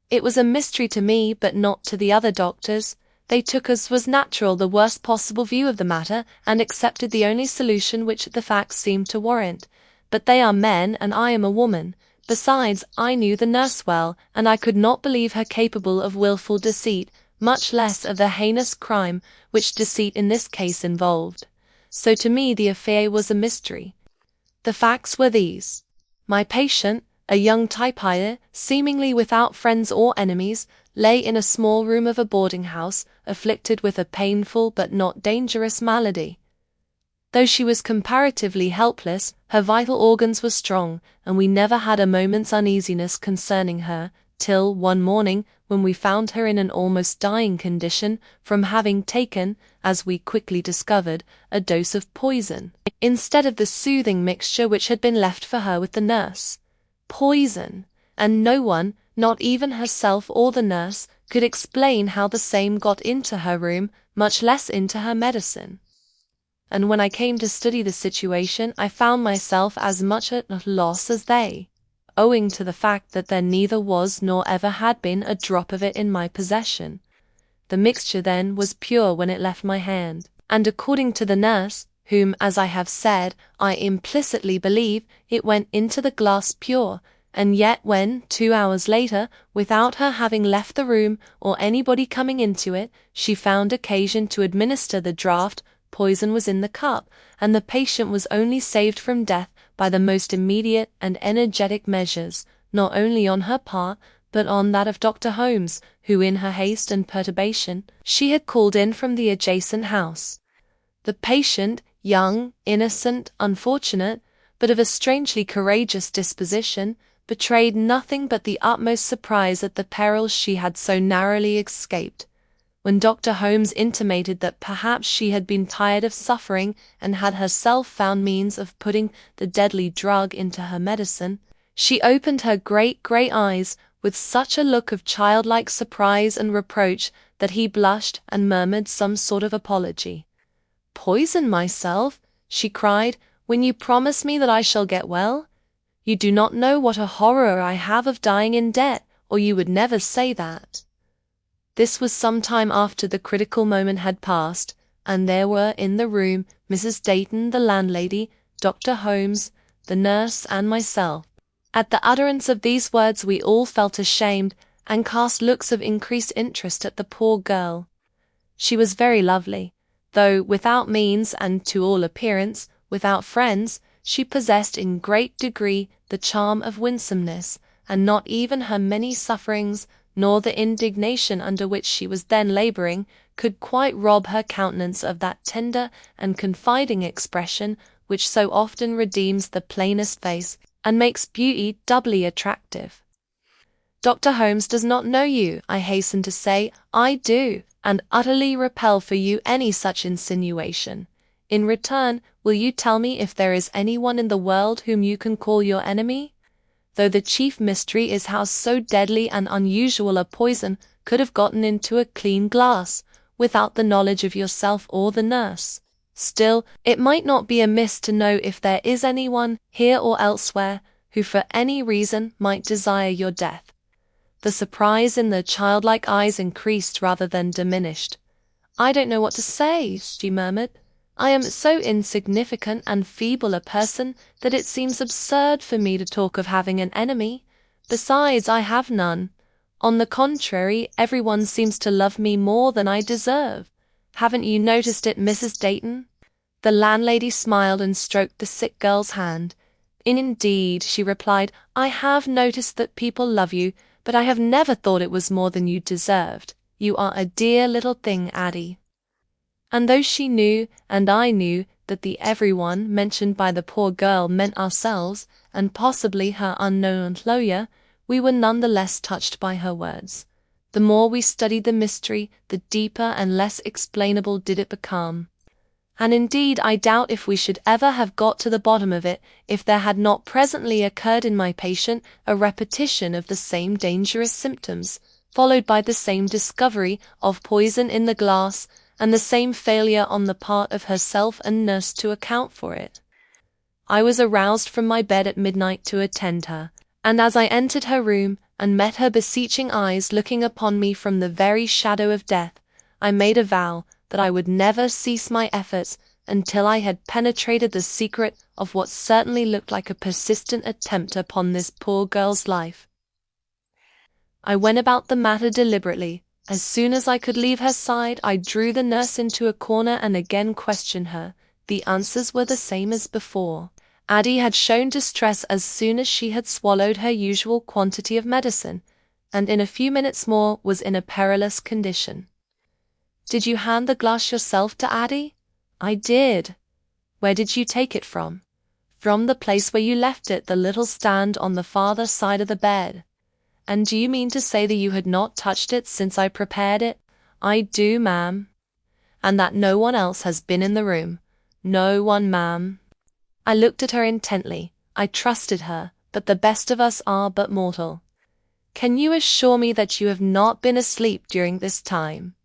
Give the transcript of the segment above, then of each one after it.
It was a mystery to me, but not to the other doctors. They took, as was natural, the worst possible view of the matter, and accepted the only solution which the facts seemed to warrant. But they are men, and I am a woman. Besides, I knew the nurse well, and I could not believe her capable of wilful deceit, much less of the heinous crime which deceit in this case involved. So to me the affair was a mystery. The facts were these. My patient, a young typewriter, seemingly without friends or enemies, lay in a small room of a boarding house, afflicted with a painful but not dangerous malady. Though she was comparatively helpless, her vital organs were strong, and we never had a moment's uneasiness concerning her, till one morning, when we found her in an almost dying condition, from having taken, as we quickly discovered, a dose of poison, instead of the soothing mixture which had been left for her with the nurse. Poison! And no one, not even herself or the nurse, could explain how the same got into her room, much less into her medicine. And when I came to study the situation, I found myself as much at a loss as they, owing to the fact that there neither was nor ever had been a drop of it in my possession. The mixture then was pure when it left my hand, and according to the nurse, whom, as I have said, I implicitly believe, it went into the glass pure, and yet when, 2 hours later, without her having left the room, or anybody coming into it, she found occasion to administer the draught, poison was in the cup, and the patient was only saved from death by the most immediate and energetic measures, not only on her part, but on that of Dr. Holmes, who in her haste and perturbation, she had called in from the adjacent house. The patient, young, innocent, unfortunate, but of a strangely courageous disposition, betrayed nothing but the utmost surprise at the perils she had so narrowly escaped. When Dr. Holmes intimated that perhaps she had been tired of suffering and had herself found means of putting the deadly drug into her medicine, she opened her great grey eyes with such a look of childlike surprise and reproach that he blushed and murmured some sort of apology. "Poison myself," she cried, "when you promise me that I shall get well? You do not know what a horror I have of dying in debt, or you would never say that." This was some time after the critical moment had passed, and there were in the room Mrs. Dayton, the landlady, Dr. Holmes, the nurse, and myself. At the utterance of these words we all felt ashamed, and cast looks of increased interest at the poor girl. She was very lovely. Though without means, and to all appearance without friends, she possessed in great degree the charm of winsomeness, and not even her many sufferings, nor the indignation under which she was then laboring, could quite rob her countenance of that tender and confiding expression which so often redeems the plainest face, and makes beauty doubly attractive. "Dr. Holmes does not know you," I hasten to say. "I do, and utterly repel for you any such insinuation. In return, will you tell me if there is anyone in the world whom you can call your enemy? Though the chief mystery is how so deadly and unusual a poison could have gotten into a clean glass, without the knowledge of yourself or the nurse. Still, it might not be amiss to know if there is anyone, here or elsewhere, who for any reason might desire your death." The surprise in the childlike eyes increased rather than diminished. "I don't know what to say," she murmured. "I am so insignificant and feeble a person that it seems absurd for me to talk of having an enemy. Besides, I have none. On the contrary, everyone seems to love me more than I deserve. Haven't you noticed it, Mrs. Dayton?" The landlady smiled and stroked the sick girl's hand. "Indeed," she replied, "I have noticed that people love you, but I have never thought it was more than you deserved. You are a dear little thing, Addie." And though she knew, and I knew, that the everyone mentioned by the poor girl meant ourselves, and possibly her unknown employer, we were none the less touched by her words. The more we studied the mystery, the deeper and less explainable did it become. And indeed I doubt if we should ever have got to the bottom of it if there had not presently occurred in my patient a repetition of the same dangerous symptoms, followed by the same discovery of poison in the glass, and the same failure on the part of herself and nurse to account for it. I was aroused from my bed at midnight to attend her, and as I entered her room, and met her beseeching eyes looking upon me from the very shadow of death, I made a vow that I would never cease my efforts until I had penetrated the secret of what certainly looked like a persistent attempt upon this poor girl's life. I went about the matter deliberately. As soon as I could leave her side, I drew the nurse into a corner and again questioned her. The answers were the same as before. Addie had shown distress as soon as she had swallowed her usual quantity of medicine, and in a few minutes more was in a perilous condition. "Did you hand the glass yourself to Addie?" "I did." "Where did you take it from?" "From the place where you left it, the little stand on the farther side of the bed." "And do you mean to say that you had not touched it since I prepared it?" "I do, ma'am." "And that no one else has been in the room?" "No one, ma'am." I looked at her intently. I trusted her, but the best of us are but mortal. "Can you assure me that you have not been asleep during this time?"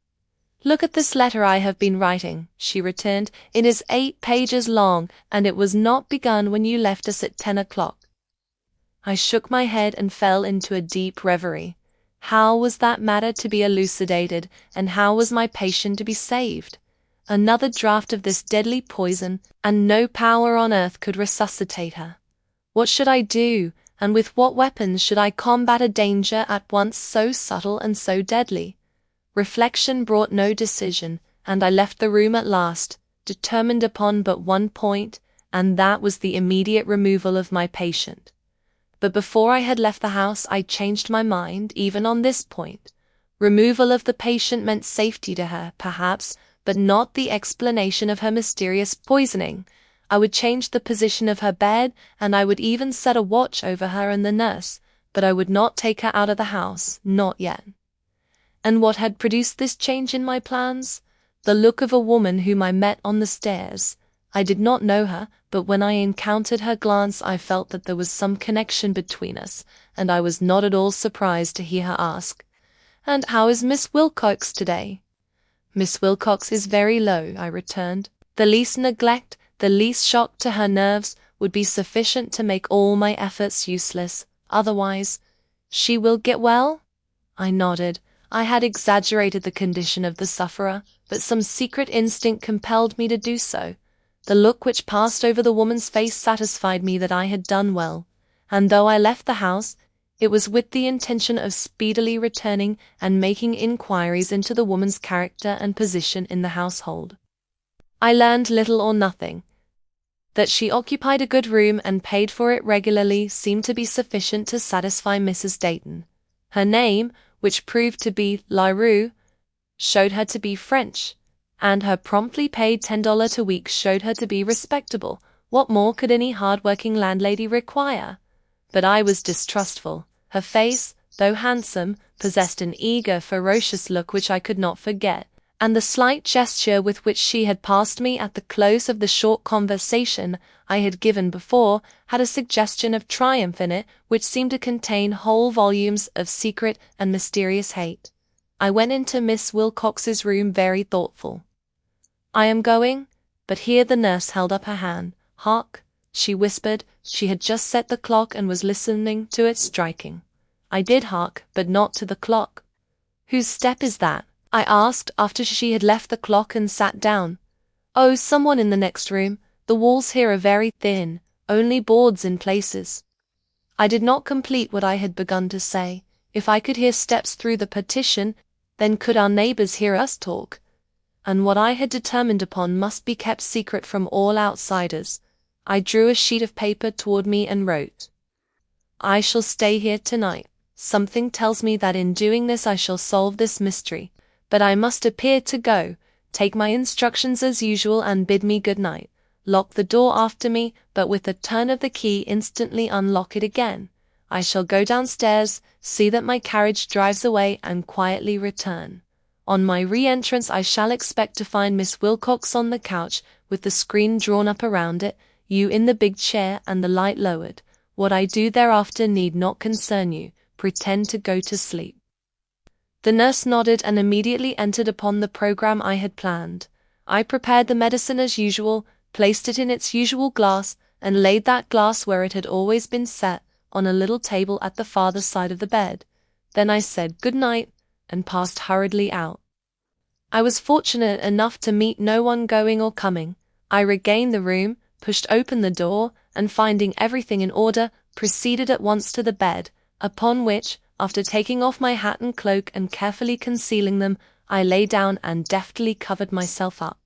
"Look at this letter I have been writing," she returned. "It is 8 pages long, and it was not begun when you left us at 10 o'clock. I shook my head and fell into a deep reverie. How was that matter to be elucidated, and how was my patient to be saved? Another draught of this deadly poison, and no power on earth could resuscitate her. What should I do, and with what weapons should I combat a danger at once so subtle and so deadly? Reflection brought no decision, and I left the room at last, determined upon but one point, and that was the immediate removal of my patient. But before I had left the house I changed my mind even on this point. Removal of the patient meant safety to her, perhaps, but not the explanation of her mysterious poisoning. I would change the position of her bed, and I would even set a watch over her and the nurse, but I would not take her out of the house, not yet. And what had produced this change in my plans? The look of a woman whom I met on the stairs. I did not know her, but when I encountered her glance I felt that there was some connection between us, and I was not at all surprised to hear her ask, "And how is Miss Wilcox today?" "Miss Wilcox is very low," I returned. "The least neglect, the least shock to her nerves, would be sufficient to make all my efforts useless. Otherwise—" "She will get well?" I nodded. I had exaggerated the condition of the sufferer, but some secret instinct compelled me to do so. The look which passed over the woman's face satisfied me that I had done well, and though I left the house, it was with the intention of speedily returning and making inquiries into the woman's character and position in the household. I learned little or nothing. That she occupied a good room and paid for it regularly seemed to be sufficient to satisfy Mrs. Dayton. Her name, which proved to be Larue, showed her to be French, and her promptly paid $10 a week showed her to be respectable. What more could any hard-working landlady require? But I was distrustful. Her face, though handsome, possessed an eager, ferocious look which I could not forget, and the slight gesture with which she had passed me at the close of the short conversation I had given before had a suggestion of triumph in it which seemed to contain whole volumes of secret and mysterious hate. I went into Miss Wilcox's room very thoughtful. "I am going," but here the nurse held up her hand. "Hark," she whispered. She had just set the clock and was listening to it striking. I did hark, but not to the clock. "Whose step is that?" I asked after she had left the clock and sat down. "Oh, someone in the next room. The walls here are very thin, only boards in places." I did not complete what I had begun to say. If I could hear steps through the partition, then could our neighbors hear us talk? And what I had determined upon must be kept secret from all outsiders. I drew a sheet of paper toward me and wrote, "I shall stay here tonight. Something tells me that in doing this I shall solve this mystery. But I must appear to go. Take my instructions as usual and bid me good night. Lock the door after me, but with a turn of the key instantly unlock it again. I shall go downstairs, see that my carriage drives away, and quietly return. On my re-entrance I shall expect to find Miss Wilcox on the couch, with the screen drawn up around it, you in the big chair and the light lowered. What I do thereafter need not concern you. Pretend to go to sleep." The nurse nodded and immediately entered upon the program I had planned. I prepared the medicine as usual, placed it in its usual glass, and laid that glass where it had always been set, on a little table at the farther side of the bed. Then I said good night and passed hurriedly out. I was fortunate enough to meet no one going or coming. I regained the room, pushed open the door, and finding everything in order, proceeded at once to the bed, upon which, after taking off my hat and cloak and carefully concealing them, I lay down and deftly covered myself up.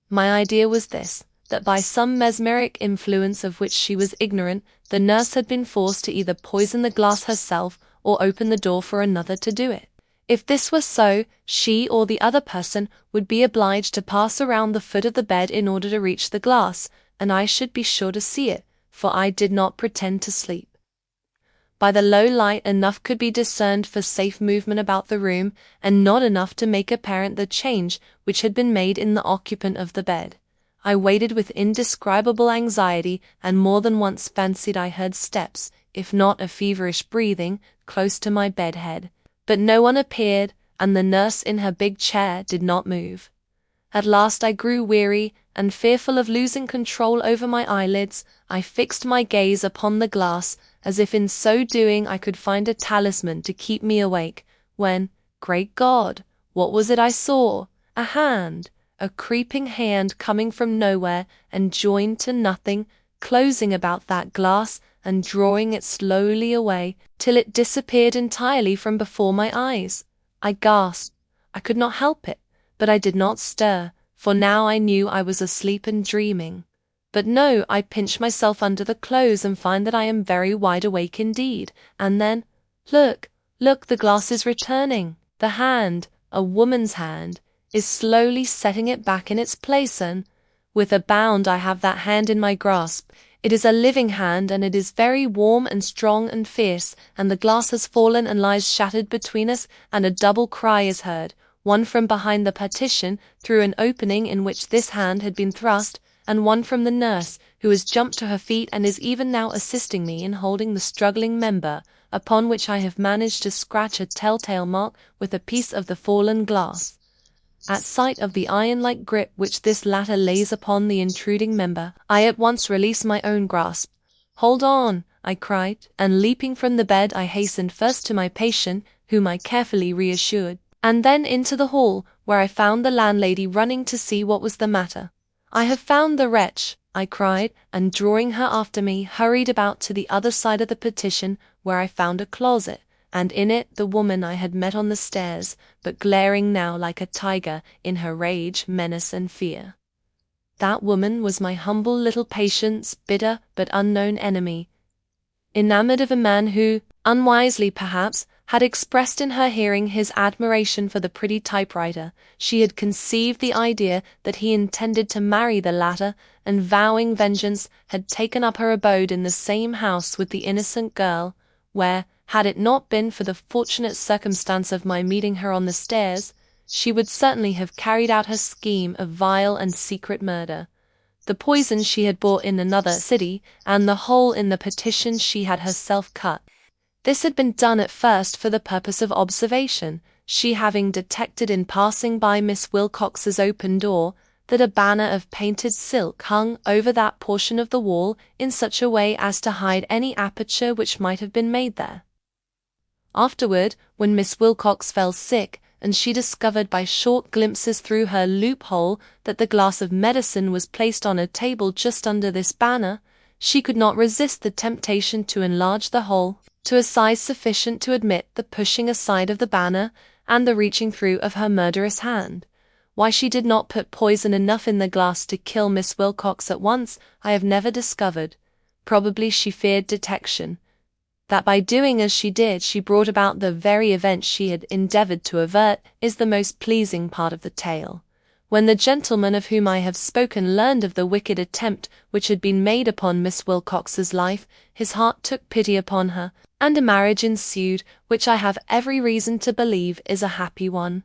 My idea was this, that by some mesmeric influence of which she was ignorant, the nurse had been forced to either poison the glass herself or open the door for another to do it. If this were so, she or the other person would be obliged to pass around the foot of the bed in order to reach the glass, and I should be sure to see it, for I did not pretend to sleep. By the low light enough could be discerned for safe movement about the room, and not enough to make apparent the change which had been made in the occupant of the bed. I waited with indescribable anxiety, and more than once fancied I heard steps, if not a feverish breathing, close to my bed head. But no one appeared, and the nurse in her big chair did not move. At last I grew weary, and fearful of losing control over my eyelids, I fixed my gaze upon the glass, as if in so doing I could find a talisman to keep me awake, when, great God, what was it I saw? A hand, a creeping hand coming from nowhere and joined to nothing, closing about that glass and drawing it slowly away, till it disappeared entirely from before my eyes. I gasped. I could not help it, but I did not stir, for now I knew I was asleep and dreaming. But no, I pinch myself under the clothes and find that I am very wide awake indeed, and then, look, the glass is returning. The hand, a woman's hand, is slowly setting it back in its place, and, with a bound, I have that hand in my grasp. It is a living hand, and it is very warm and strong and fierce, and the glass has fallen and lies shattered between us, and a double cry is heard, one from behind the partition, through an opening in which this hand had been thrust, and one from the nurse, who has jumped to her feet and is even now assisting me in holding the struggling member, upon which I have managed to scratch a telltale mark with a piece of the fallen glass. At sight of the iron-like grip which this latter lays upon the intruding member, I at once release my own grasp. "Hold on," I cried, and leaping from the bed I hastened first to my patient, whom I carefully reassured, and then into the hall, where I found the landlady running to see what was the matter. "I have found the wretch," I cried, and drawing her after me, hurried about to the other side of the partition, where I found a closet, and in it the woman I had met on the stairs, but glaring now like a tiger in her rage, menace, and fear. That woman was my humble little patient's bitter but unknown enemy, enamored of a man who, unwisely perhaps, had expressed in her hearing his admiration for the pretty typewriter. She had conceived the idea that he intended to marry the latter, and vowing vengeance, had taken up her abode in the same house with the innocent girl, where, had it not been for the fortunate circumstance of my meeting her on the stairs, she would certainly have carried out her scheme of vile and secret murder. The poison she had bought in another city, and the hole in the partition she had herself cut. This had been done at first for the purpose of observation, she having detected in passing by Miss Wilcox's open door, that a banner of painted silk hung over that portion of the wall in such a way as to hide any aperture which might have been made there. Afterward, when Miss Wilcox fell sick, and she discovered by short glimpses through her loophole that the glass of medicine was placed on a table just under this banner, she could not resist the temptation to enlarge the hole to a size sufficient to admit the pushing aside of the banner and the reaching through of her murderous hand. Why she did not put poison enough in the glass to kill Miss Wilcox at once, I have never discovered. Probably she feared detection. That by doing as she did she brought about the very event she had endeavored to avert is the most pleasing part of the tale. When the gentleman of whom I have spoken learned of the wicked attempt which had been made upon Miss Wilcox's life, his heart took pity upon her, and a marriage ensued, which I have every reason to believe is a happy one.